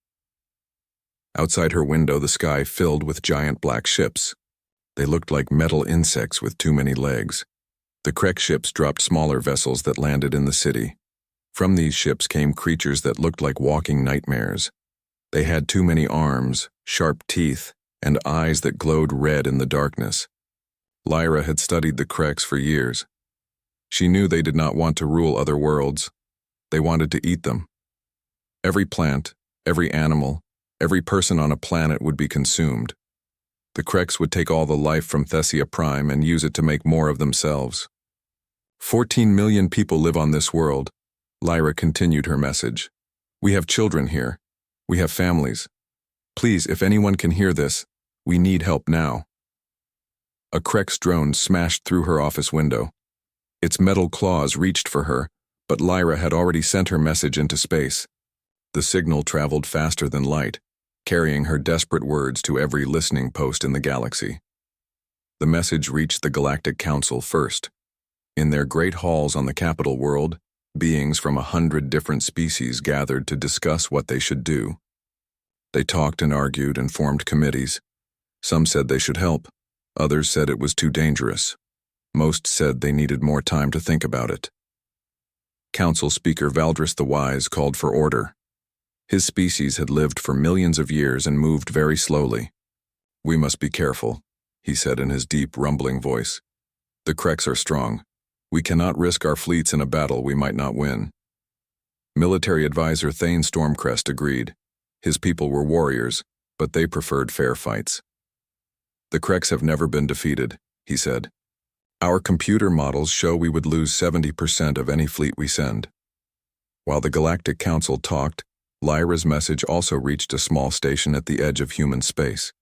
Outside her window, the sky filled with giant black ships. They looked like metal insects with too many legs. The Krek ships dropped smaller vessels that landed in the city. From these ships came creatures that looked like walking nightmares. They had too many arms, sharp teeth, and eyes that glowed red in the darkness. Lyra had studied the Kreks for years. She knew they did not want to rule other worlds. They wanted to eat them. Every plant, every animal, every person on a planet would be consumed. The Kreks would take all the life from Thessia Prime and use it to make more of themselves. 14 million people live on this world. Lyra continued her message. "We have children here. We have families. Please, if anyone can hear this, we need help now." A Krek's drone smashed through her office window. Its metal claws reached for her, but Lyra had already sent her message into space. The signal traveled faster than light, carrying her desperate words to every listening post in the galaxy. The message reached the Galactic Council first. In their great halls on the capital world, beings from 100 different species gathered to discuss what they should do. They talked and argued and formed committees. Some said they should help. Others said it was too dangerous. Most said they needed more time to think about it. Council Speaker Valdris the Wise called for order. His species had lived for millions of years and moved very slowly. "We must be careful," he said in his deep, rumbling voice. "The Kreks are strong. We cannot risk our fleets in a battle we might not win." Military advisor Thane Stormcrest agreed. His people were warriors, but they preferred fair fights. "The Kreks have never been defeated," he said. "Our computer models show we would lose 70% of any fleet we send." While the Galactic Council talked, Lyra's message also reached a small station at the edge of human space.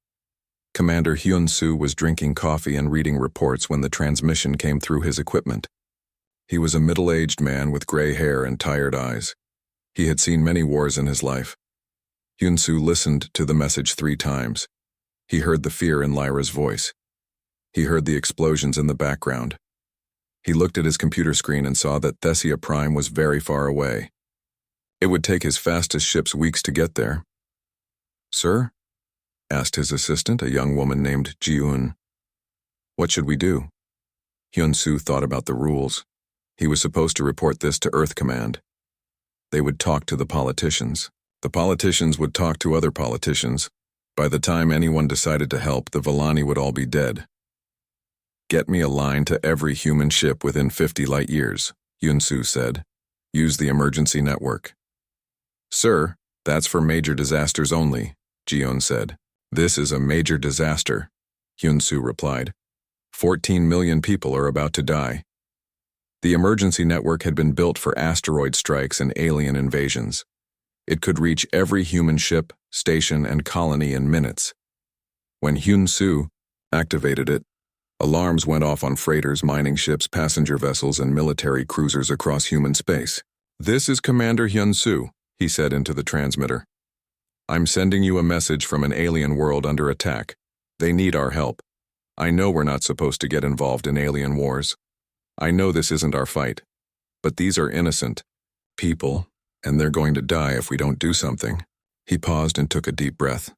Commander Hyun-soo was drinking coffee and reading reports when the transmission came through his equipment. He was a middle-aged man with gray hair and tired eyes. He had seen many wars in his life. Hyun-soo listened to the message 3 times. He heard the fear in Lyra's voice. He heard the explosions in the background. He looked at his computer screen and saw that Thessia Prime was very far away. It would take his fastest ships weeks to get there. "Sir?" asked his assistant, a young woman named Ji-eun. "What should we do?" Hyun-soo thought about the rules. He was supposed to report this to Earth Command. They would talk to the politicians. The politicians would talk to other politicians. By the time anyone decided to help, the Villani would all be dead. "Get me a line to every human ship within 50 light years, Hyun-soo said. "Use the emergency network." "Sir, that's for major disasters only," Ji-eun said. "This is a major disaster," Hyun-soo replied. 14 million people are about to die. The emergency network had been built for asteroid strikes and alien invasions. It could reach every human ship, station, and colony in minutes. When Hyun-soo activated it, alarms went off on freighters, mining ships, passenger vessels, and military cruisers across human space. "This is Commander Hyun-soo," he said into the transmitter. "I'm sending you a message from an alien world under attack. They need our help. I know we're not supposed to get involved in alien wars. I know this isn't our fight. But these are innocent people, and they're going to die if we don't do something." He paused and took a deep breath.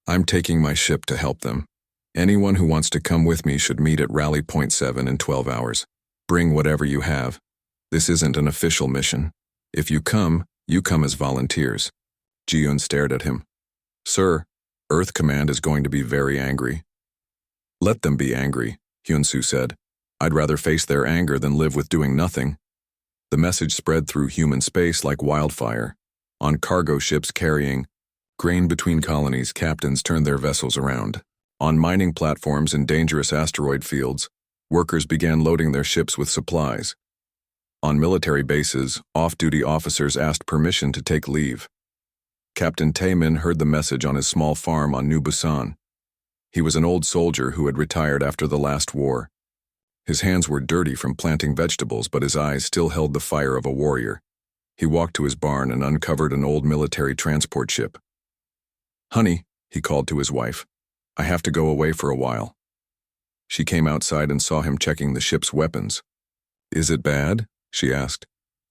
"I'm taking my ship to help them. Anyone who wants to come with me should meet at Rally Point 7 in 12 hours. Bring whatever you have. This isn't an official mission. If you come as volunteers." Ji-eun stared at him. "Sir, Earth Command is going to be very angry." "Let them be angry," Hyun-soo said. "I'd rather face their anger than live with doing nothing." The message spread through human space like wildfire. On cargo ships carrying grain between colonies, captains turned their vessels around. On mining platforms in dangerous asteroid fields, workers began loading their ships with supplies. On military bases, off-duty officers asked permission to take leave. Captain Taemin heard the message on his small farm on New Busan. He was an old soldier who had retired after the last war. His hands were dirty from planting vegetables, but his eyes still held the fire of a warrior. He walked to his barn and uncovered an old military transport ship. "Honey," he called to his wife, "I have to go away for a while." She came outside and saw him checking the ship's weapons. "Is it bad?" she asked.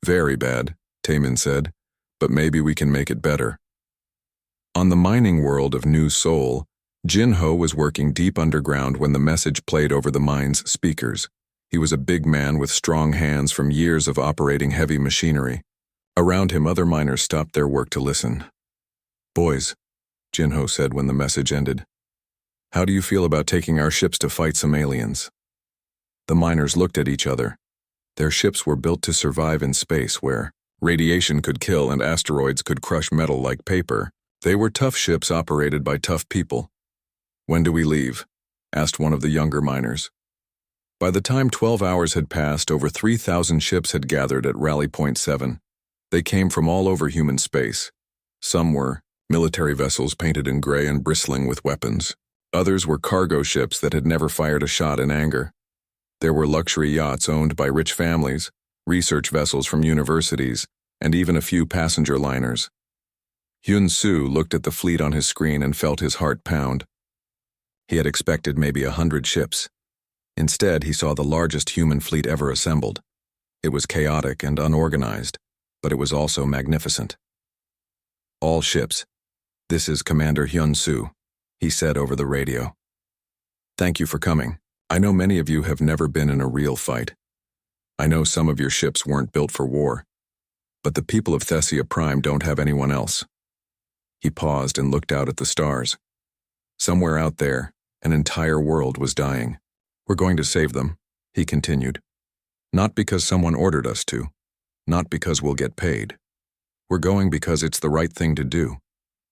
"Very bad," Taemin said, "but maybe we can make it better." On the mining world of New Seoul, Jin-ho was working deep underground when the message played over the mine's speakers. He was a big man with strong hands from years of operating heavy machinery. Around him, other miners stopped their work to listen. "Boys," Jin-ho said when the message ended, "how do you feel about taking our ships to fight some aliens?" The miners looked at each other. Their ships were built to survive in space where radiation could kill and asteroids could crush metal like paper. They were tough ships operated by tough people. "When do we leave?" asked one of the younger miners. By the time 12 hours had passed, over 3,000 ships had gathered at Rally Point 7. They came from all over human space. Some were military vessels painted in gray and bristling with weapons. Others were cargo ships that had never fired a shot in anger. There were luxury yachts owned by rich families, research vessels from universities, and even a few passenger liners. Hyun-soo looked at the fleet on his screen and felt his heart pound. He had expected maybe 100 ships. Instead, he saw the largest human fleet ever assembled. It was chaotic and unorganized, but it was also magnificent. "All ships, this is Commander Hyun-soo," he said over the radio. "Thank you for coming. I know many of you have never been in a real fight. I know some of your ships weren't built for war, but the people of Thessia Prime don't have anyone else." He paused and looked out at the stars. Somewhere out there, an entire world was dying. "We're going to save them," he continued. "Not because someone ordered us to. Not because we'll get paid. We're going because it's the right thing to do.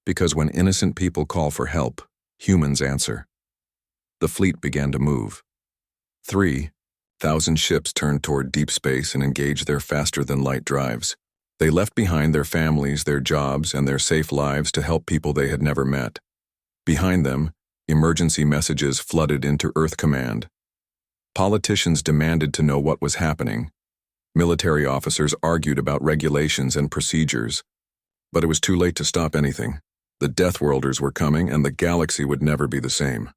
Because when innocent people call for help, humans answer." The fleet began to move. 3,000 ships turned toward deep space and engaged their faster-than-light drives. They left behind their families, their jobs, and their safe lives to help people they had never met. Behind them, emergency messages flooded into Earth Command. Politicians demanded to know what was happening. Military officers argued about regulations and procedures. But it was too late to stop anything. The Deathworlders were coming, and the galaxy would never be the same.